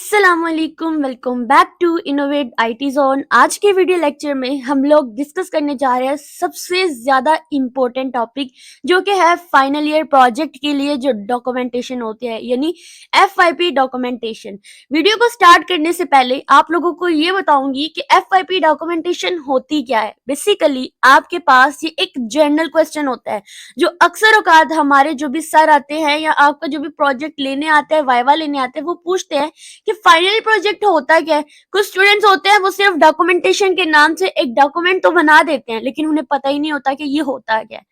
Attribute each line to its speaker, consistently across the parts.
Speaker 1: अस्सलामुअलैकुम, welcome back to innovate IT zone. आज के वीडियो लेक्चर में हम लोग डिस्कस करने जा रहे हैं सबसे ज़्यादा इम्पोर्टेंट टॉपिक, जो कि है फाइनल ईयर प्रोजेक्ट के लिए जो डॉक्यूमेंटेशन होती है, यानी FYP डॉक्यूमेंटेशन। वीडियो को स्टार्ट करने से पहले आप लोगों को ये बताऊंगी कि FYP डॉक्यूमेंटेशन होती क्या है। बेसिकली आपके पास ये एक जनरल क्वेश्चन होता है जो अक्सर औकात हमारे जो भी सर आते हैं या आपका जो भी प्रोजेक्ट लेने आते हैं, वाइवा लेने आते हैं, वो पूछते हैं कि फाइनल प्रोजेक्ट होता क्या है। कुछ स्टूडेंट्स होते हैं वो सिर्फ डॉक्यूमेंटेशन के नाम से एक डॉक्यूमेंट तो बना देते हैं, लेकिन उन्हें पता ही नहीं होता कि ये होता क्या है।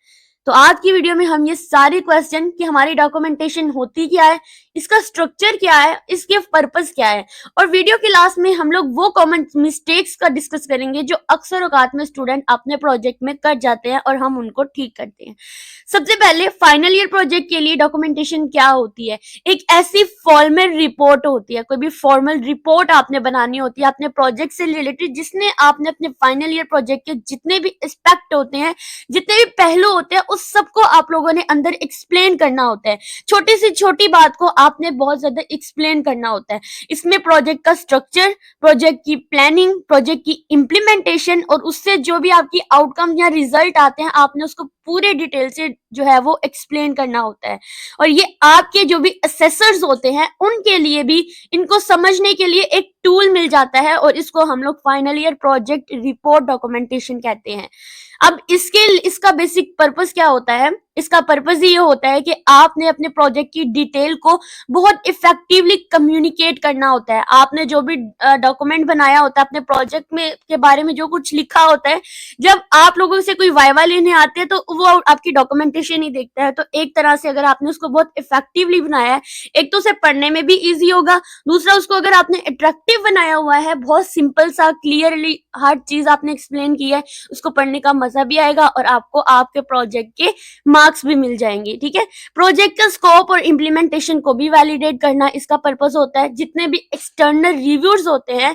Speaker 1: तो आज की वीडियो में हम ये सारे क्वेश्चन कि हमारी डॉक्यूमेंटेशन होती क्या है, इसका स्ट्रक्चर क्या है, इसके पर्पस क्या है, और वीडियो के लास्ट में हम लोग वो कॉमन मिस्टेक्स का डिस्कस करेंगे जो अक्सर औकात में स्टूडेंट अपने प्रोजेक्ट में कर जाते हैं और हम उनको ठीक करते हैं। सबसे पहले फाइनल ईयर प्रोजेक्ट के लिए डॉक्यूमेंटेशन क्या होती है। एक ऐसी फॉर्मल रिपोर्ट होती है, कोई भी फॉर्मल रिपोर्ट आपने बनानी होती है अपने प्रोजेक्ट से रिलेटेड, जिसने आपने अपने फाइनल ईयर प्रोजेक्ट के जितने भी एस्पेक्ट होते हैं, जितने भी पहलू होते हैं, उस सबको आप लोगों ने अंदर एक्सप्लेन करना होता है। छोटी से छोटी बात को आपने बहुत ज्यादा एक्सप्लेन करना होता है। इसमें प्रोजेक्ट का स्ट्रक्चर, प्रोजेक्ट की प्लानिंग, प्रोजेक्ट की इम्प्लीमेंटेशन और उससे जो भी आपकी आउटकम या रिजल्ट आते हैं, आपने उसको पूरे डिटेल से जो है वो एक्सप्लेन करना होता है। और ये आपके जो भी असेसर्स होते हैं उनके लिए भी इनको समझने के लिए एक टूल मिल जाता है, और इसको हम लोग final year project report documentation कहते हैं। अब इसका बेसिक पर्पस क्या होता है। इसका पर्पस ये होता है कि आपने अपने प्रोजेक्ट की डिटेल को बहुत इफेक्टिवली कम्युनिकेट करना होता है। आपने जो भी डॉक्यूमेंट बनाया होता है अपने प्रोजेक्ट में के बारे में, जो कुछ लिखा होता है, जब आप लोगों से कोई वाइवा लेने आते हैं तो वो आपकी डॉक्यूमेंटेशन ही देखता है। तो एक तरह से अगर आपने उसको बहुत इफेक्टिवली बनाया है, एक तो उसे पढ़ने में भी ईजी होगा, दूसरा उसको अगर आपने अट्रैक्टिव बनाया हुआ है, बहुत सिंपल सा क्लियरली हर चीज आपने एक्सप्लेन की है, उसको पढ़ने का मजा भी आएगा और आपको आपके प्रोजेक्ट के मार्क्स भी मिल जाएंगे। ठीक है, प्रोजेक्ट का स्कोप और इम्प्लीमेंटेशन को भी वैलिडेट करना इसका पर्पस होता है। जितने भी एक्सटर्नल रिव्यूअर्स होते हैं,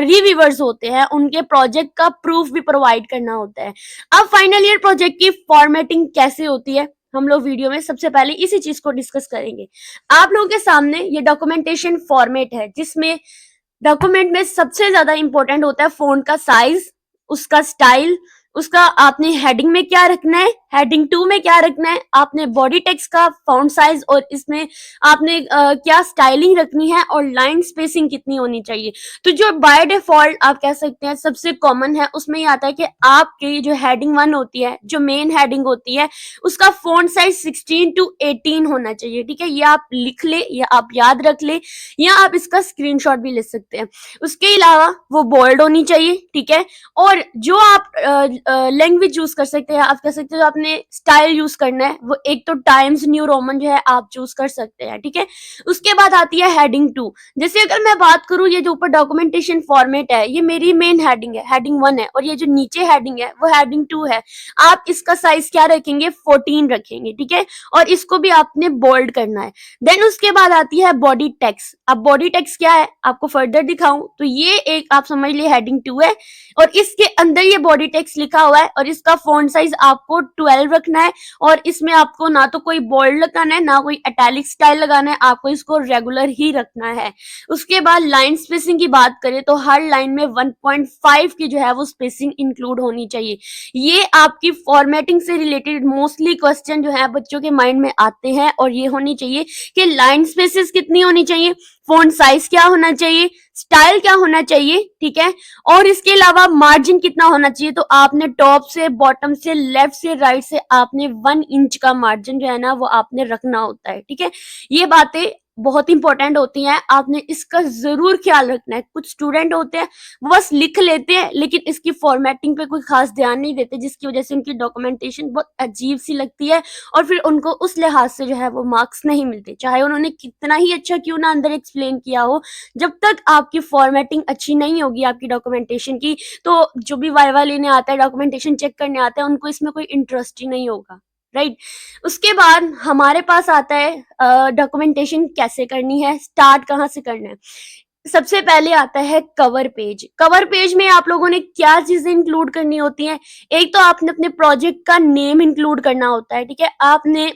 Speaker 1: रिव्यूअर्स होते हैं, उनके प्रोजेक्ट का प्रूफ भी प्रोवाइड करना होता है। अब फाइनल ईयर प्रोजेक्ट की फॉर्मेटिंग कैसे होती है, हम लोग वीडियो में सबसे पहले इसी चीज को डिस्कस करेंगे। आप लोगों के सामने ये डॉक्यूमेंटेशन फॉर्मेट है, जिसमें डॉक्यूमेंट में सबसे ज्यादा इंपॉर्टेंट होता है फोंट का साइज, उसका स्टाइल, उसका आपने हेडिंग में क्या रखना है, हेडिंग 2 में क्या रखना है, आपने बॉडी टेक्स्ट का फॉन्ट साइज और इसमें आपने क्या स्टाइलिंग रखनी है, और लाइन स्पेसिंग कितनी होनी चाहिए। तो जो बाय डिफॉल्ट आप कह सकते हैं सबसे कॉमन है, उसमें ये आता है कि आपकी जो हेडिंग 1 होती है, जो मेन हेडिंग होती है, उसका फॉन्ट साइज 16 to 18 होना चाहिए। ठीक है, ये आप लिख ले या आप याद रख ले, या आप इसका स्क्रीनशॉट भी ले सकते हैं। उसके अलावा वो बोल्ड होनी चाहिए। ठीक है, और जो आप लैंग्वेज यूज कर सकते हैं, आप कह सकते हो आपने स्टाइल यूज करना है, वो एक तो टाइम्स न्यू रोमन जो है आप चूज कर सकते हैं। ठीक है, उसके बाद आती है हेडिंग 2। जैसे अगर मैं बात करूं, ये जो ऊपर डॉक्यूमेंटेशन फॉर्मेट है, ये मेरी मेन हेडिंग है, हेडिंग 1 है, और ये जो नीचे हेडिंग है वो हेडिंग 2 है। आप इसका साइज क्या रखेंगे, 14 रखेंगे। ठीक है, और इसको भी आपने बोल्ड करना है। देन उसके बाद आती है बॉडी टेक्स्ट। अब बॉडी टेक्स्ट क्या है आपको फर्दर दिखाऊं तो ये एक आप समझ लिए हेडिंग 2 है, और इसके अंदर ये बॉडी टेक्स्ट लिखा हुआ है, और इसका फॉन्ट साइज आपको 12 रखना है, और इसमें आपको ना तो कोई बोल्ड लगाना है, ना कोई इटैलिक स्टाइल लगाना है, आपको इसको रेगुलर ही रखना है। उसके बाद लाइन स्पेसिंग की बात करें तो हर लाइन में 1.5 की जो है वो स्पेसिंग इंक्लूड होनी चाहिए। ये आपकी फॉर्मेटिंग से रिलेटेड मोस्टली क्वेश्चन जो है बच्चों के माइंड में आते हैं, और ये होनी चाहिए कि लाइन स्पेसिस कितनी होनी चाहिए, फॉन्ट साइज क्या होना चाहिए, स्टाइल क्या होना चाहिए। ठीक है, और इसके अलावा मार्जिन कितना होना चाहिए। तो आपने टॉप से, बॉटम से, लेफ्ट से, राइट से आपने 1 इंच का मार्जिन जो है ना वो आपने रखना होता है। ठीक है, ये बातें बहुत इंपॉर्टेंट होती हैं, आपने इसका जरूर ख्याल रखना है। कुछ स्टूडेंट होते हैं वो बस लिख लेते हैं, लेकिन इसकी फॉर्मेटिंग पे कोई खास ध्यान नहीं देते, जिसकी वजह से उनकी डॉक्यूमेंटेशन बहुत अजीब सी लगती है, और फिर उनको उस लिहाज से जो है वो मार्क्स नहीं मिलते, चाहे उन्होंने कितना ही अच्छा क्यों ना अंदर एक्सप्लेन किया हो। जब तक आपकी फॉर्मेटिंग अच्छी नहीं होगी आपकी डॉक्यूमेंटेशन की, तो जो भी वाइवा लेने आता है, डॉक्यूमेंटेशन चेक करने आता है, उनको इसमें कोई इंटरेस्ट ही नहीं होगा। राइट, उसके बाद हमारे पास आता है डॉक्यूमेंटेशन कैसे करनी है, स्टार्ट कहाँ से करना है। सबसे पहले आता है कवर पेज। कवर पेज में आप लोगों ने क्या चीजें इंक्लूड करनी होती हैं। एक तो आपने अपने प्रोजेक्ट का नेम इंक्लूड करना होता है। ठीक है, आपने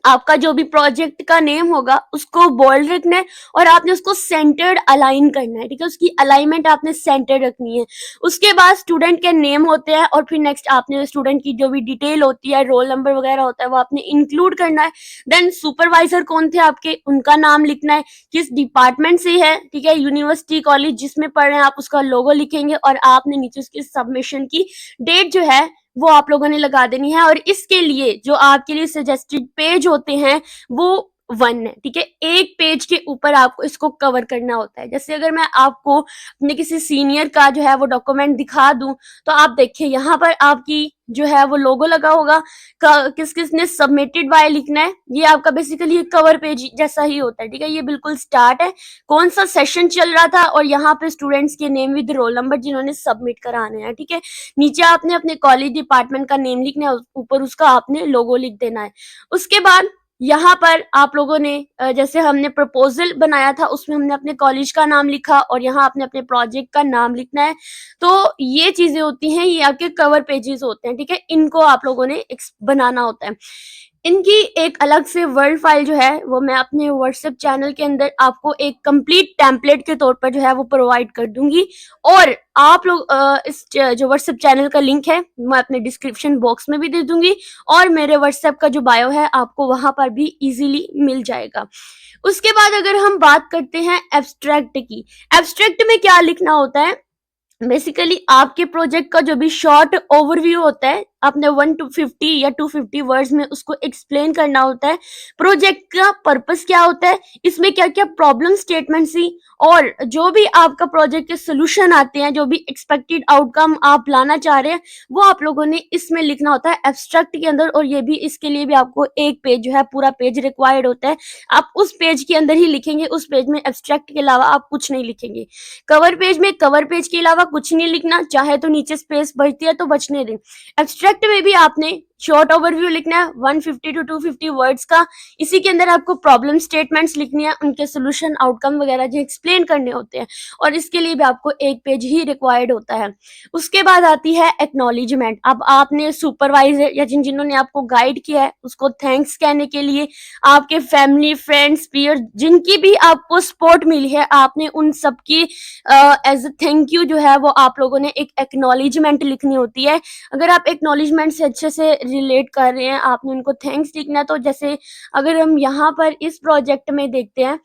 Speaker 1: आपका जो भी प्रोजेक्ट का नेम होगा उसको बोल्ड रखना है और आपने उसको सेंटर्ड अलाइन करना है, ठीक है। उसकी अलाइनमेंट आपने सेंटर्ड रखनी है। उसके बाद स्टूडेंट के नेम होते हैं और फिर नेक्स्ट आपने स्टूडेंट की जो भी डिटेल होती है, रोल नंबर वगैरह होता है, वो आपने इंक्लूड करना है। देन सुपरवाइजर कौन थे आपके, उनका नाम लिखना है, किस डिपार्टमेंट से है, ठीक है, यूनिवर्सिटी कॉलेज जिसमें पढ़ रहे हैं आप उसका लोगो लिखेंगे और आपने नीचे उसकी सबमिशन की डेट जो है वो आप लोगों ने लगा देनी है। और इसके लिए जो आपके लिए सजेस्टेड पेज होते हैं वो 1 है, ठीक है। एक पेज के ऊपर आपको इसको कवर करना होता है। जैसे अगर मैं आपको अपने किसी सीनियर का जो है वो डॉक्यूमेंट दिखा दूं तो आप देखिए यहाँ पर आपकी जो है वो लोगो लगा होगा, किस किसने सबमिटेड बाय लिखना है। ये आपका बेसिकली कवर पेज जैसा ही होता है, ठीक है। ये बिल्कुल स्टार्ट है, कौन सा सेशन चल रहा था और यहाँ पे स्टूडेंट्स के नेम विद रोल नंबर जिन्होंने सबमिट कराने हैं, ठीक है। नीचे आपने अपने कॉलेज डिपार्टमेंट का नेम लिखना है, ऊपर उसका आपने लोगो लिख देना है। उसके बाद यहाँ पर आप लोगों ने जैसे हमने प्रपोजल बनाया था उसमें हमने अपने कॉलेज का नाम लिखा और यहाँ आपने अपने प्रोजेक्ट का नाम लिखना है। तो ये चीजें होती हैं, ये आपके कवर पेजेस होते हैं, ठीक है। इनको आप लोगों ने बनाना होता है। इनकी एक अलग से वर्ड फाइल जो है वो मैं अपने व्हाट्सएप चैनल के अंदर आपको एक कंप्लीट टेम्पलेट के तौर पर जो है वो प्रोवाइड कर दूंगी और आप लोग इस जो व्हाट्सएप चैनल का लिंक है मैं अपने डिस्क्रिप्शन बॉक्स में भी दे दूंगी और मेरे व्हाट्सएप का जो बायो है आपको वहां पर भी इजीली मिल जाएगा। उसके बाद अगर हम बात करते हैं एब्स्ट्रैक्ट की, एब्स्ट्रैक्ट में क्या लिखना होता है, बेसिकली आपके प्रोजेक्ट का जो भी शॉर्ट ओवरव्यू होता है आपने 1 to 50 या 250 वर्ड्स में उसको एक्सप्लेन करना होता है। प्रोजेक्ट का पर्पस क्या होता है, इसमें क्या क्या प्रॉब्लम स्टेटमेंट थी और जो भी आपका प्रोजेक्ट के सोल्यूशन आते हैं, जो भी एक्सपेक्टेड आउटकम आप लाना चाह रहे हैं वो आप लोगों ने इसमें लिखना होता है एब्स्ट्रैक्ट के अंदर। और ये भी इसके लिए भी आपको एक पेज जो है पूरा पेज रिक्वायर्ड होता है, आप उस पेज के अंदर ही लिखेंगे, उस पेज में एब्स्ट्रैक्ट के अलावा आप कुछ नहीं लिखेंगे। कवर पेज में कवर पेज के अलावा कुछ नहीं लिखना, चाहे तो नीचे स्पेस बचती है तो बचने दें। एब्स्ट्रैक्ट में भी आपने शॉर्ट ओवरव्यू लिखना है 150 to 250 वर्ड्स का। इसी के अंदर आपको प्रॉब्लम स्टेटमेंट्स लिखनी है, उनके सोल्यूशन आउटकम वगैरह जो एक्सप्लेन करने होते हैं और इसके लिए भी आपको एक पेज ही रिक्वायर्ड होता है। उसके बाद आती है एक्नॉलेजमेंट। अब आपने सुपरवाइजर या जिन्होंने आपको गाइड किया है उसको थैंक्स कहने के लिए आपके फैमिली फ्रेंड्स पीयर जिनकी भी आपको सपोर्ट मिली है आपने उन सबकी एज अ थैंक यू जो है वो आप लोगों ने एक एक्नॉलेजमेंट लिखनी होती है। अगर आप एक्नॉलेजमेंट से अच्छे से रिलेट कर रहे हैं आपने उनको थैंक्स लिखना है। तो जैसे अगर हम यहाँ पर इस प्रोजेक्ट में देखते हैं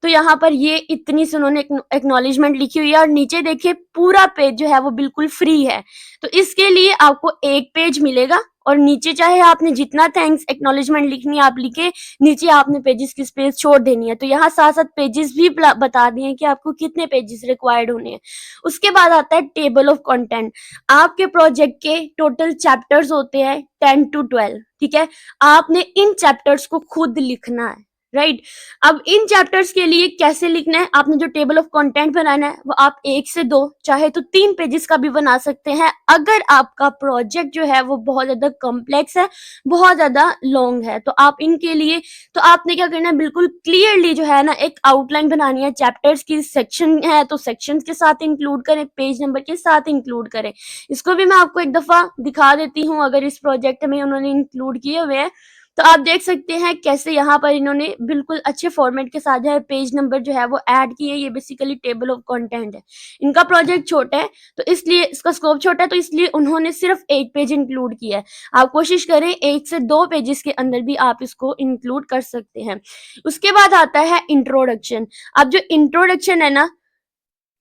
Speaker 1: तो यहाँ पर ये इतनी से उन्होंने एक्नॉलेजमेंट लिखी हुई है और नीचे देखिए पूरा पेज जो है वो बिल्कुल फ्री है। तो इसके लिए आपको एक पेज मिलेगा और नीचे चाहे आपने जितना थैंक्स एक्नॉलेजमेंट लिखनी है आप लिखे, नीचे आपने पेजेस की स्पेस छोड़ देनी है। तो यहाँ साथ साथ पेजेस भी बता दिए कि आपको कितने पेजेस रिक्वायर्ड होने हैं। उसके बाद आता है टेबल ऑफ कंटेंट। आपके प्रोजेक्ट के टोटल चैप्टर्स होते हैं 10 to 12, ठीक है। आपने इन चैप्टर्स को खुद लिखना है, राइट। अब इन चैप्टर्स के लिए कैसे लिखना है, आपने जो टेबल ऑफ कंटेंट बनाना है वो आप 1 से 2 चाहे तो 3 पेजेस का भी बना सकते हैं। अगर आपका प्रोजेक्ट जो है वो बहुत ज्यादा कॉम्प्लेक्स है, बहुत ज्यादा लॉन्ग है, तो आप इनके लिए तो आपने क्या करना है, बिल्कुल क्लियरली जो है ना एक आउटलाइन बनानी है। चैप्टर्स की सेक्शन है तो सेक्शन के साथ इंक्लूड करें, पेज नंबर के साथ इंक्लूड करें। इसको भी मैं आपको एक दफा दिखा देती हूँ, अगर इस प्रोजेक्ट में उन्होंने इंक्लूड किए हुए हैं तो आप देख सकते हैं कैसे यहाँ पर इन्होंने बिल्कुल अच्छे फॉर्मेट के साथ जो है पेज नंबर जो है वो ऐड किए। ये बेसिकली टेबल ऑफ कंटेंट है। इनका प्रोजेक्ट छोटा है तो इसलिए इसका स्कोप छोटा है तो इसलिए उन्होंने सिर्फ एक पेज इंक्लूड किया है। आप कोशिश करें 1 से 2 पेजेस के अंदर भी आप इसको इंक्लूड कर सकते हैं। उसके बाद आता है इंट्रोडक्शन। अब जो इंट्रोडक्शन है ना,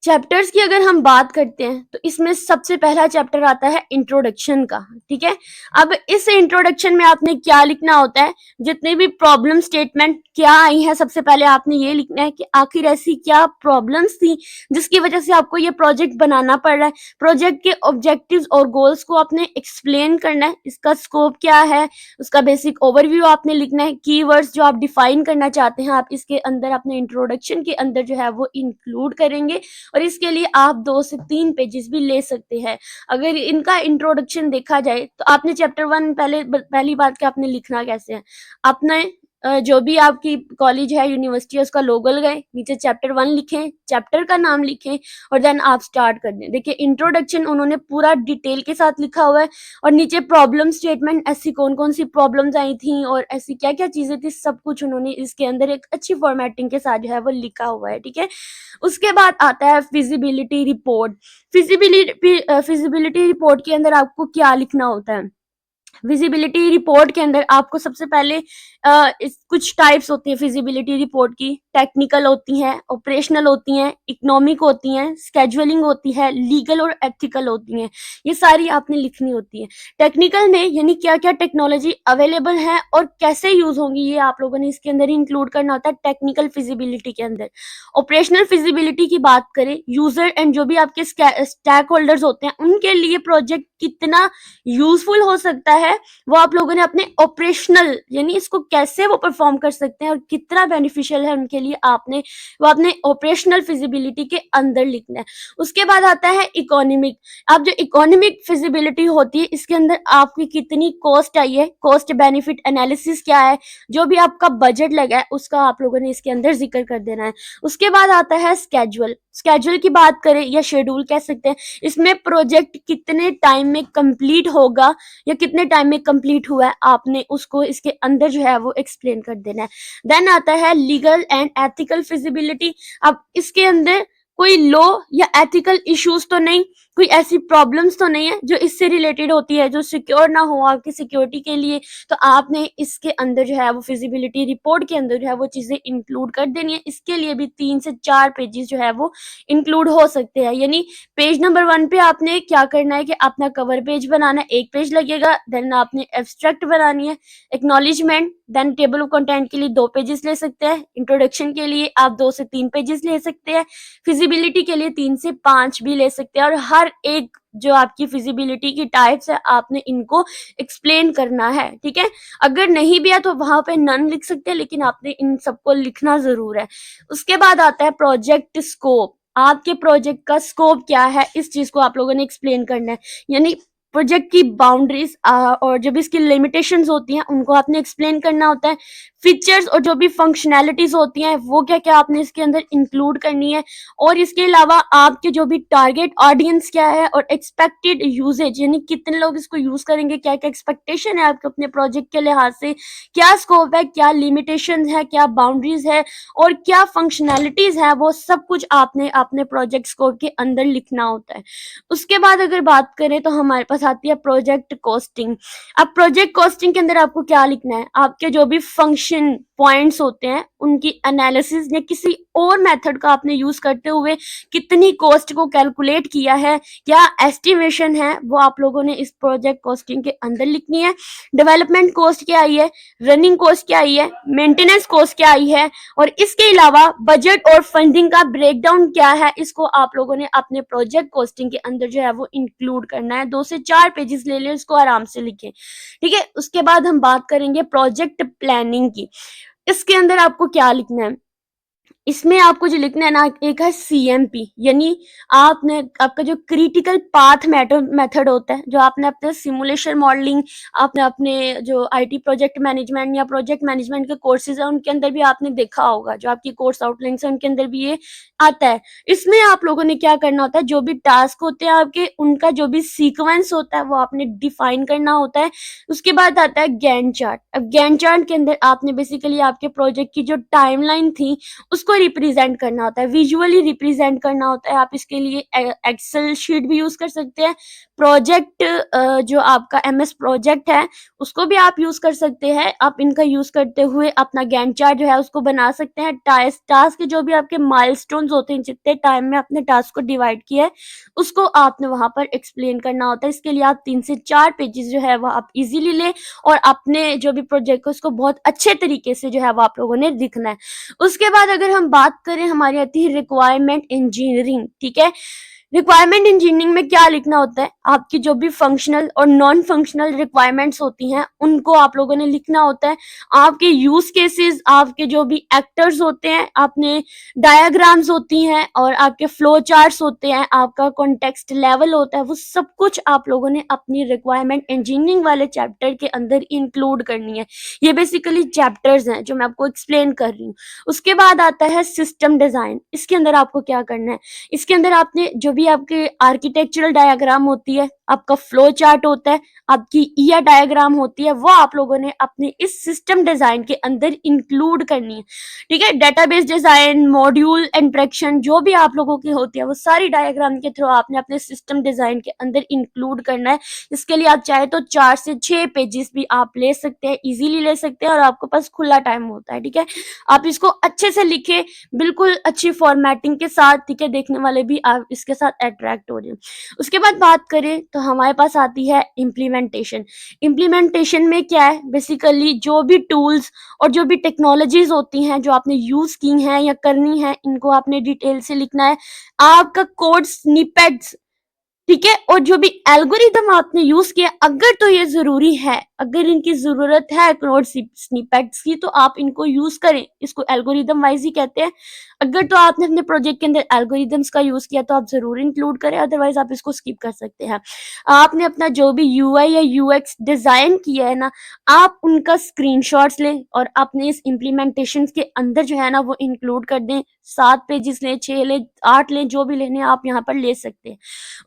Speaker 1: चैप्टर्स की अगर हम बात करते हैं तो इसमें सबसे पहला चैप्टर आता है इंट्रोडक्शन का, ठीक है। अब इस इंट्रोडक्शन में आपने क्या लिखना होता है, जितने भी प्रॉब्लम स्टेटमेंट क्या आई है सबसे पहले आपने ये लिखना है कि आखिर ऐसी क्या प्रॉब्लम्स थी जिसकी वजह से आपको ये प्रोजेक्ट बनाना पड़ रहा है। प्रोजेक्ट के ऑब्जेक्टिव्स और गोल्स को आपने एक्सप्लेन करना है, इसका स्कोप क्या है, उसका बेसिक ओवरव्यू आपने लिखना है। कीवर्ड्स जो आप डिफाइन करना चाहते हैं आप इसके अंदर अपने इंट्रोडक्शन के अंदर जो है वो इंक्लूड करेंगे और इसके लिए आप 2 से 3 पेजेस भी ले सकते हैं। अगर इनका इंट्रोडक्शन देखा जाए तो आपने चैप्टर 1 पहली बात कि आपने लिखना कैसे है, आपने जो भी आपकी कॉलेज है, यूनिवर्सिटी है, उसका लोगो लगाएं, नीचे चैप्टर 1 लिखें, चैप्टर का नाम लिखें और देन आप स्टार्ट कर दें। देखिए इंट्रोडक्शन उन्होंने पूरा डिटेल के साथ लिखा हुआ है और नीचे प्रॉब्लम स्टेटमेंट, ऐसी कौन-कौन सी प्रॉब्लम्स आई थी और ऐसी क्या-क्या चीज़ें थी, सब कुछ उन्होंने इसके अंदर एक अच्छी फॉर्मेटिंग के साथ जो है वो लिखा हुआ है, ठीक है। उसके बाद आता है फिजिबिलिटी रिपोर्ट। फिजिबिलिटी रिपोर्ट के अंदर आपको क्या लिखना होता है? विजिबिलिटी रिपोर्ट के अंदर आपको सबसे पहले कुछ टाइप्स होती है फिजिबिलिटी रिपोर्ट की। टेक्निकल होती हैं, ऑपरेशनल होती हैं, इकोनॉमिक होती हैं, स्केजुअलिंग होती है, लीगल और एथिकल होती हैं। ये सारी आपने लिखनी होती है। टेक्निकल में यानी क्या क्या टेक्नोलॉजी अवेलेबल है और कैसे यूज होंगी, ये आप लोगों ने इसके अंदर इंक्लूड करना होता है टेक्निकल फिजिबिलिटी के अंदर। ऑपरेशनल फिजिबिलिटी की बात करें, यूजर एंड जो भी आपके स्टेक होल्डर्स होते हैं उनके लिए प्रोजेक्ट कितना यूजफुल हो सकता है, वो आप लोगों ने अपने ऑपरेशनल यानी इसको कैसे वो परफॉर्म कर सकते हैं और कितना बेनिफिशियल है उनके लिए, आपने वो अपने ऑपरेशनल फिजिबिलिटी के अंदर लिखना है। उसके बाद आता है इकोनॉमिक। अब जो इकोनॉमिक फिजिबिलिटी होती है इसके अंदर आपकी कितनी कॉस्ट आई है, कॉस्ट बेनिफिट एनालिसिस क्या है, जो भी आपका बजट लगा है उसका आप लोगों ने इसके अंदर जिक्र कर देना है। उसके बाद आता है स्केड्यूल। स्केड्यूल की बात करें या शेड्यूल कह सकते हैं, इसमें प्रोजेक्ट कितने टाइम में कंप्लीट होगा या कितने टाइम में कंप्लीट हुआ है, आपने उसको इसके अंदर जो है वो एक्सप्लेन कर देना है। देन आता है लीगल एंड एथिकल फिजिबिलिटी। अब इसके अंदर कोई लॉ या एथिकल इश्यूज तो नहीं, कोई ऐसी प्रॉब्लम्स तो नहीं है जो इससे रिलेटेड होती है, जो सिक्योर ना हो आपकी सिक्योरिटी के लिए, तो आपने इसके अंदर जो है वो फिजिबिलिटी रिपोर्ट के अंदर जो है वो चीजें इंक्लूड कर देनी है। इसके लिए भी 3 से 4 पेजेस जो है वो इंक्लूड हो सकते हैं। यानी पेज नंबर 1 पे आपने क्या करना है कि अपना कवर पेज बनाना है, 1 पेज लगेगा। देन आपने एब्स्ट्रैक्ट बनानी है, acknowledgement, then table of content के लिए 2 पेजेस ले सकते हैं, इंट्रोडक्शन के लिए आप 2 से 3 पेजेस ले सकते हैं, फिजिबिलिटी के लिए 3 से 5 भी ले सकते हैं और हर एक जो आपकी फिजिबिलिटी की टाइप्स है आपने इनको एक्सप्लेन करना है, ठीक है। अगर नहीं भी है तो वहां पे नन लिख सकते हैं, लेकिन आपने इन सबको लिखना जरूर है। उसके बाद आता है प्रोजेक्ट स्कोप। आपके प्रोजेक्ट का स्कोप क्या है, इस चीज को आप लोगों ने एक्सप्लेन करना है। यानी प्रोजेक्ट की बाउंड्रीज और जो भी इसकी लिमिटेशंस होती हैं उनको आपने एक्सप्लेन करना होता है। फीचर्स और जो भी फंक्शनैलिटीज होती हैं वो क्या क्या आपने इसके अंदर इंक्लूड करनी है। और इसके अलावा आपके जो भी टारगेट ऑडियंस क्या है और एक्सपेक्टेड यूजेज यानी कितने लोग इसको यूज करेंगे, क्या क्या एक्सपेक्टेशन है आपके अपने प्रोजेक्ट के लिहाज से, क्या स्कोप है, क्या लिमिटेशन है, क्या बाउंड्रीज है और क्या फंक्शनैलिटीज है, वो सब कुछ आपने अपने प्रोजेक्ट स्कोप के अंदर लिखना होता है। उसके बाद अगर बात करें तो हमारे पास आती है प्रोजेक्ट कॉस्टिंग। अब प्रोजेक्ट कॉस्टिंग के अंदर आपको क्या लिखना है, आपके जो भी फंक्शन पॉइंट्स होते हैं उनकी एनालिसिस या किसी और मेथड का आपने यूज करते हुए कितनी कॉस्ट को कैलकुलेट किया है, क्या एस्टिमेशन है, वो आप लोगों ने इस प्रोजेक्ट कॉस्टिंग के अंदर लिखनी है। डेवलपमेंट कॉस्ट क्या आई है, रनिंग कॉस्ट क्या आई है, मेंटेनेंस कॉस्ट क्या आई है और इसके अलावा बजट और फंडिंग का ब्रेकडाउन क्या है, इसको आप लोगों ने अपने प्रोजेक्ट कॉस्टिंग के अंदर जो है वो इंक्लूड करना है। 2 से 4 पेजेस ले लें, इसको आराम से लिखें, ठीक है। उसके बाद हम बात करेंगे प्रोजेक्ट प्लानिंग की। इसके अंदर आपको क्या लिखना है, इसमें आपको जो लिखना है ना, एक है सीएमपी यानी आपने आपका जो क्रिटिकल पाथ मेथड होता है, जो आपने अपने सिमुलेशन मॉडलिंग, आपने अपने जो आईटी प्रोजेक्ट मैनेजमेंट या प्रोजेक्ट मैनेजमेंट के कोर्सेज है उनके अंदर भी आपने देखा होगा, जो आपकी कोर्स आउटलाइन है उनके अंदर भी ये आता है। इसमें आप लोगों ने क्या करना होता है, जो भी टास्क होते हैं आपके उनका जो भी सीक्वेंस होता है वो आपने डिफाइन करना होता है। उसके बाद आता है गैंट चार्ट। अब गैंट चार्ट के अंदर आपने बेसिकली आपके प्रोजेक्ट की जो टाइमलाइन थी उसको रिप्रेजेंट करना होता है, विजुअली रिप्रेजेंट करना होता है। आप इसके लिए एक्सेल शीट भी यूज कर सकते हैं, प्रोजेक्ट जो आपका एमएस प्रोजेक्ट है उसको भी आप यूज कर सकते हैं। आप इनका यूज करते हुए अपना गैंट चार्ट जो है उसको बना सकते हैं। टास्क के जो भी आपके माइलस्टोन्स होते हैं, जितने टाइम में आपने टास्क को डिवाइड किया है उसको आपने वहां पर एक्सप्लेन करना होता है। इसके लिए आप 3 से 4 पेजेस जो है वो आप इजीली लें और अपने जो भी प्रोजेक्ट है उसको बहुत अच्छे तरीके से जो है वो आप लोगों ने लिखना है। उसके बाद अगर हम बात करें, हमारी आती है रिक्वायरमेंट इंजीनियरिंग, ठीक है। रिक्वायरमेंट इंजीनियरिंग में क्या लिखना होता है, आपकी जो भी फंक्शनल और नॉन फंक्शनल रिक्वायरमेंट्स होती हैं उनको आप लोगों ने लिखना होता है। आपके यूज केसेस, आपके जो भी एक्टर्स होते हैं, आपने डायग्राम्स होती हैं और आपके फ्लो चार्ट्स होते हैं, आपका कॉन्टेक्स्ट लेवल होता है, वो सब कुछ आप लोगों ने अपनी रिक्वायरमेंट इंजीनियरिंग वाले चैप्टर के अंदर इंक्लूड करनी है। ये बेसिकली चैप्टर्स हैं जो मैं आपको एक्सप्लेन कर रही हूँ। उसके बाद आता है सिस्टम डिजाइन। इसके अंदर आपको क्या करना है, इसके अंदर आपने जो भी आपके आर्किटेक्चरल डायग्राम होती है, आपका फ्लो चार्ट होता है, आपकी ईआर डायग्राम होती है, वो आप लोगों ने अपने इस सिस्टम डिजाइन के अंदर इंक्लूड करनी है। ठीक है, डेटाबेस डिजाइन, मॉड्यूल इंटरेक्शन जो भी आप लोगों की होती है वो सारी डायग्राम के थ्रू आपने अपने सिस्टम डिजाइन के अंदर इंक्लूड करना है। इसके लिए आप चाहे तो 4 से 6 पेजेस भी आप ले सकते हैं, इजीली ले सकते हैं, और आपके पास खुला टाइम होता है। ठीक है, आप इसको अच्छे से लिखे, बिल्कुल अच्छी फॉर्मेटिंग के साथ। ठीक है, देखने वाले भी आप इसके साथ अट्रैक्ट हो रहे हैं। उसके बाद बात करें तो हमारे पास आती है इम्प्लीमेंटेशन। इम्प्लीमेंटेशन में क्या है, बेसिकली जो भी टूल्स और जो भी टेक्नोलॉजीज होती हैं जो आपने यूज की हैं या करनी है, इनको आपने डिटेल से लिखना है। आपका कोड स्निपेट्स, ठीक है, और जो भी एल्गोरिदम आपने यूज किया, अगर तो ये जरूरी है, अगर इनकी जरूरत है कोड स्निपेट्स की, तो आप इनको यूज करें। इसको एल्गोरिदम वाइज ही कहते हैं। अगर तो आपने अपने प्रोजेक्ट के अंदर एल्गोरिदम्स का यूज किया तो आप जरूर इंक्लूड करें, अदरवाइज आप इसको स्किप कर सकते हैं। आपने अपना जो भी यूआई या यूएक्स डिजाइन किया है ना, आप उनका स्क्रीनशॉट्स लें और अपने इस इम्प्लीमेंटेशन के अंदर जो है ना वो इंक्लूड कर दें। 7 पेजेस लें, 6 लें, 8 लें, जो भी लेने आप यहाँ पर ले सकते हैं।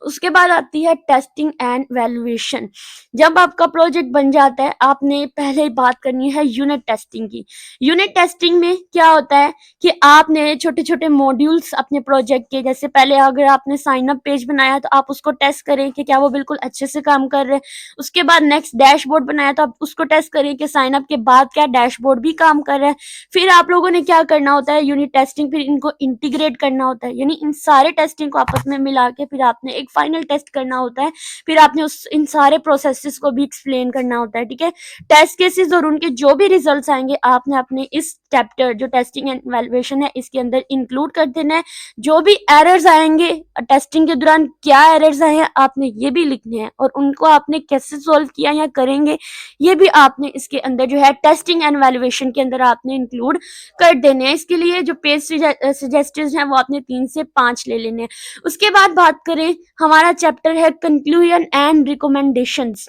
Speaker 1: उसके बाद आती है टेस्टिंग एंड वैल्यूएशन। जब आपका प्रोजेक्ट बन जाता है, आपने पहले बात करनी है यूनिट टेस्टिंग की। यूनिट टेस्टिंग में क्या होता है कि आपने छोटे छोटे मॉड्यूल्स अपने प्रोजेक्ट के, जैसे पहले अगर आपने साइन अप पेज बनाया तो आप उसको टेस्ट करें कि क्या वो बिल्कुल अच्छे से काम कर रहे हैं। उसके बाद नेक्स्ट डैशबोर्ड बनाया तो आप उसको टेस्ट करें कि साइन अप के बाद क्या डैशबोर्ड भी काम कर रहा है। फिर आप लोगों ने क्या करना होता है, यूनिट टेस्टिंग, फिर इनको इंटीग्रेट करना होता है, यानी इन सारे टेस्टिंग को आपस में मिला के फिर आपने एक फाइनल टेस्ट करना होता है। फिर आपने उस इन सारे प्रोसेसेस को भी एक्सप्लेन करना होता है। ठीक है, टेस्ट केसेस और उनके जो भी रिजल्ट्स आएंगे आपने अपने इस चैप्टर जो टेस्टिंग एंड इवैल्यूएशन है इसके अंदर इंक्लूड कर देना है। जो भी एरर्स आएंगे टेस्टिंग के दौरान, क्या एरर्स आए हैं आपने ये भी लिखने हैं, और उनको आपने कैसे सॉल्व किया या करेंगे ये भी आपने इसके अंदर जो है टेस्टिंग एंड इवैल्यूएशन के अंदर आपने इंक्लूड कर देने हैं। इसके लिए जो पेज सजेस्टेड हैं वो आपने 3 से 5 ले लेने हैं। उसके बाद बात करें, हमारा चैप्टर है कंक्लूजन एंड रिकमेंडेशंस।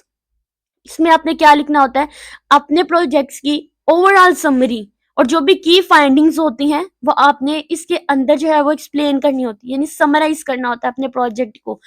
Speaker 1: इसमें आपने क्या लिखना होता है, अपने प्रोजेक्ट्स की ओवरऑल समरी और जो भी की फाइंडिंग्स होती हैं वो आपने इसके अंदर जो है वो एक्सप्लेन करनी होती है, यानी समराइज करना होता है अपने प्रोजेक्ट को।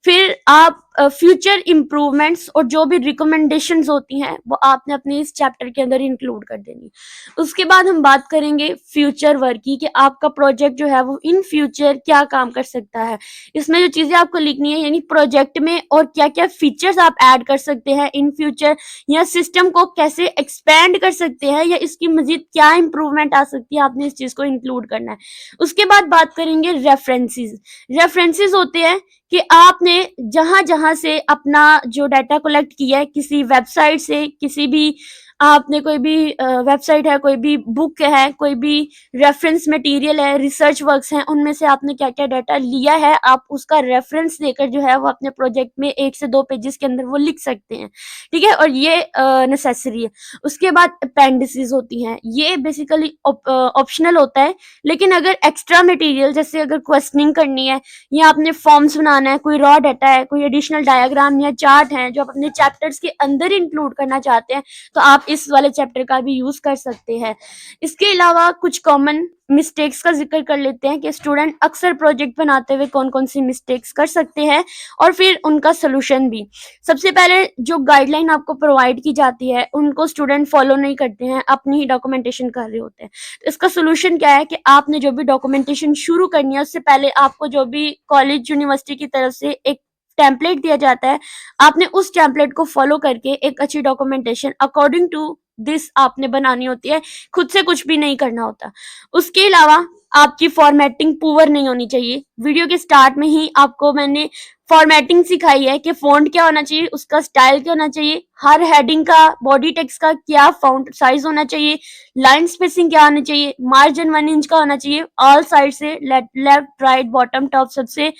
Speaker 1: फिर आप फ्यूचर इम्प्रूवमेंट्स और जो भी रिकमेंडेशंस होती हैं वो आपने अपने इस चैप्टर के अंदर इंक्लूड कर देनी। उसके बाद हम बात करेंगे फ्यूचर वर्क की, कि आपका प्रोजेक्ट जो है वो इन फ्यूचर क्या काम कर सकता है। इसमें जो चीजें आपको लिखनी है, यानी प्रोजेक्ट में और क्या क्या फीचर्स आप ऐड कर सकते हैं इन फ्यूचर, या सिस्टम को कैसे एक्सपेंड कर सकते हैं, या इसकी मजीद क्या इंप्रूवमेंट आ सकती है, आपने इस चीज को इंक्लूड करना है। उसके बाद बात करेंगे रेफरेंसेस। रेफरेंसेस होते हैं कि आपने जहां जहां से अपना जो डाटा कलेक्ट किया है, किसी वेबसाइट से, किसी भी आपने कोई भी वेबसाइट है, कोई भी बुक है, कोई भी रेफरेंस मटेरियल है, रिसर्च वर्क्स हैं, उनमें से आपने क्या क्या डाटा लिया है, आप उसका रेफरेंस देकर जो है वो अपने प्रोजेक्ट में 1 से 2 पेजेस के अंदर वो लिख सकते हैं। ठीक है, और ये नेसेसरी है। उसके बाद अपेंडिसेस होती हैं, ये बेसिकली ऑप्शनल होता है, लेकिन अगर एक्स्ट्रा मटेरियल, जैसे अगर क्वेश्चनिंग करनी है या आपने फॉर्म्स बनाना है, कोई रॉ डाटा है, कोई एडिशनल डायग्राम या चार्ट है जो आप अपने चैप्टर्स के अंदर इंक्लूड करना चाहते हैं, तो आप इस वाले चैप्टर का भी यूज कर सकते हैं। इसके अलावा कुछ कॉमन मिस्टेक्स का जिक्र कर लेते हैं कि स्टूडेंट अक्सर प्रोजेक्ट बनाते हुए कौन कौन सी मिस्टेक्स कर सकते हैं, और फिर उनका सोल्यूशन भी। सबसे पहले जो गाइडलाइन आपको प्रोवाइड की जाती है उनको स्टूडेंट फॉलो नहीं करते हैं, अपनी ही डॉक्यूमेंटेशन कर रहे होते हैं। तो इसका सोल्यूशन क्या है कि आपने जो भी डॉक्यूमेंटेशन शुरू करनी है उससे पहले आपको जो भी कॉलेज यूनिवर्सिटी की तरफ से एक टेम्पलेट दिया जाता है, आपने उस टेम्पलेट को फॉलो करके एक अच्छी डॉक्यूमेंटेशन अकॉर्डिंग टू दिस आपने बनानी होती है, खुद से कुछ भी नहीं करना होता। उसके अलावा आपकी फॉर्मेटिंग पुअर नहीं होनी चाहिए। वीडियो के स्टार्ट में ही आपको मैंने फॉर्मेटिंग सिखाई है कि फ़ॉन्ट क्या होना चाहिए, उसका स्टाइल क्या होना चाहिए, हर हेडिंग का, बॉडी टेक्स्ट का क्या फ़ॉन्ट साइज़ होना चाहिए, लाइन स्पेसिंग क्या होनी चाहिए, मार्जिन 1 इंच का होना चाहिए, ऑल साइड से लेफ्ट, राइट, बॉटम, टॉप सबसे।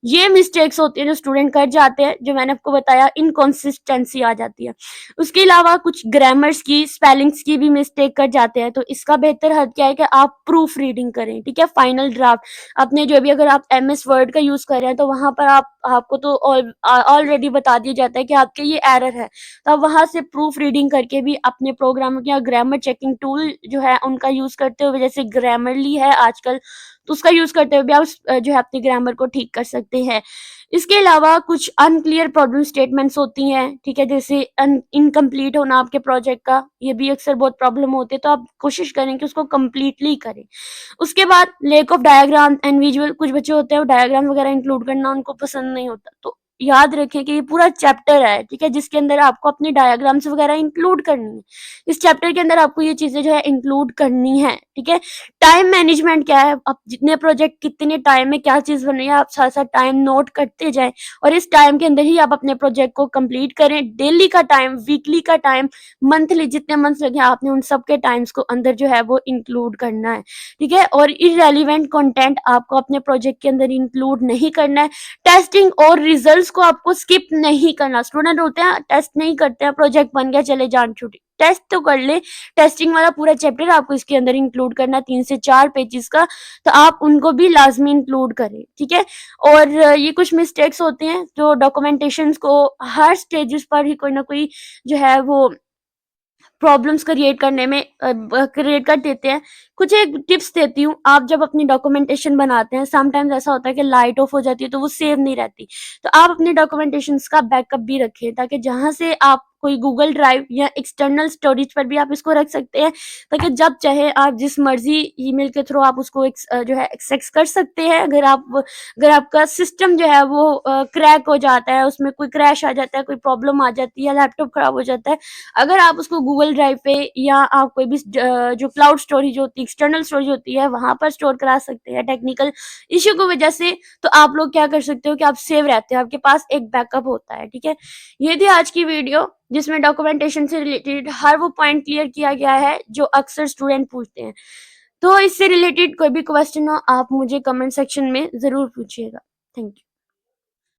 Speaker 1: ये मिस्टेक्स होती है जो स्टूडेंट कर जाते हैं, जो मैंने आपको बताया, इनकंसिस्टेंसी आ जाती है। उसके अलावा कुछ ग्रामर्स की, स्पेलिंग्स की भी मिस्टेक कर जाते हैं, तो इसका बेहतर हल क्या है कि आप प्रूफ रीडिंग करें, ठीक है? फाइनल ड्राफ्ट अपने जो भी, अगर आप एमएस वर्ड का यूज़ कर रहे हैं तो वहाँ पर आपको तो ऑलरेडी बता दिया जाता है कि आपके ये एरर है। तो आप वहाँ से प्रूफ रीडिंग करके भी अपने प्रोग्राम या ग्रामर चेकिंग टूल जो है उनका यूज़ करते हुए, जैसे ग्रामरली है आजकल, तो उसका यूज़ करते हुए भी आप जो है अपने ग्रामर को ठीक कर सकते हैं। इसके अलावा कुछ अनक्लियर प्रॉब्लम स्टेटमेंट्स होती हैं, ठीक है? जैसे इनकम्प्लीट होना आपके प्रोजेक्ट का, ये भी अक्सर बहुत प्रॉब्लम होती है, तो आप कोशिश करें कि उसको कंप्लीटली करें। उसके बाद lack of diagram and visual, कुछ बच्चे होते हैं वो डायग्राम वगैरह इंक्लूड करना उनको पसंद नहीं होता, तो याद रखें कि ये पूरा चैप्टर है, ठीक है? जिसके अंदर आपको अपने डायग्राम्स वगैरह इंक्लूड करनी है। इस चैप्टर के अंदर आपको ये चीज़ें जो है इंक्लूड करनी है, ठीक है? टाइम मैनेजमेंट क्या है, आप जितने प्रोजेक्ट कितने टाइम में क्या चीज़ बन रही है, आप साथ-साथ टाइम नोट करते जाएँ और इस टाइम के अंदर ही आप अपने प्रोजेक्ट को कंप्लीट करें। डेली का टाइम, वीकली का टाइम, मंथली जितने मंथ्स लगे आपने उन सब के टाइम्स को अंदर जो है वो इंक्लूड करना है, ठीक है? और इर्रेलेवेंट कंटेंट आपको अपने प्रोजेक्ट के अंदर इंक्लूड नहीं करना है। टेस्टिंग और रिजल्ट्स को आपको स्किप नहीं करना। स्टूडेंट होते हैं टेस्ट नहीं करते हैं, प्रोजेक्ट बन गया चले जान छुट्टी। टेस्ट तो कर ले, टेस्टिंग वाला पूरा चैप्टर आपको इसके अंदर इंक्लूड करना है 3 से 4 पेजेस का, तो आप उनको भी लाज़मी इंक्लूड करें, ठीक है? और ये कुछ मिस्टेक्स होती हैं जो डॉक्यूमेंटेशंस को हर स्टेजेस पर ही कोई ना कोई जो है वो प्रॉब्लम्स क्रिएट करने में क्रिएट कर देते हैं। कुछ एक टिप्स देती हूँ, आप जब अपनी डॉक्यूमेंटेशन बनाते हैं, समटाइम्स ऐसा होता है कि लाइट ऑफ हो जाती है तो वो सेव नहीं रहती। तो आप अपनी डॉक्यूमेंटेशंस का बैकअप भी रखें ताकि जहाँ से आप कोई गूगल ड्राइव या एक्सटर्नल स्टोरेज पर भी आप इसको रख सकते हैं, ताकि जब चाहे आप जिस मर्ज़ी ईमेल के थ्रू आप उसको जो है एक्सेस कर सकते हैं। अगर आपका सिस्टम जो है वो क्रैक हो जाता है, उसमें कोई क्रैश आ जाता है, कोई प्रॉब्लम आ जाती है या लैपटॉप खराब हो जाता है, अगर आप उसको गूगल ड्राइव पे या आप कोई भी जो क्लाउड स्टोरेज होती है, एक्सटर्नल स्टोरेज होती है, वहाँ पर स्टोर करा सकते हैं टेक्निकल इश्यू की वजह से, तो आप लोग क्या कर सकते हो कि आप सेव रहते हो, आपके पास एक बैकअप होता है, ठीक है? ये थी आज की वीडियो जिसमें डॉक्यूमेंटेशन से रिलेटेड हर वो पॉइंट क्लियर किया गया है जो अक्सर स्टूडेंट पूछते हैं। तो इससे रिलेटेड कोई भी क्वेश्चन हो आप मुझे कमेंट सेक्शन में ज़रूर पूछिएगा। Thank you.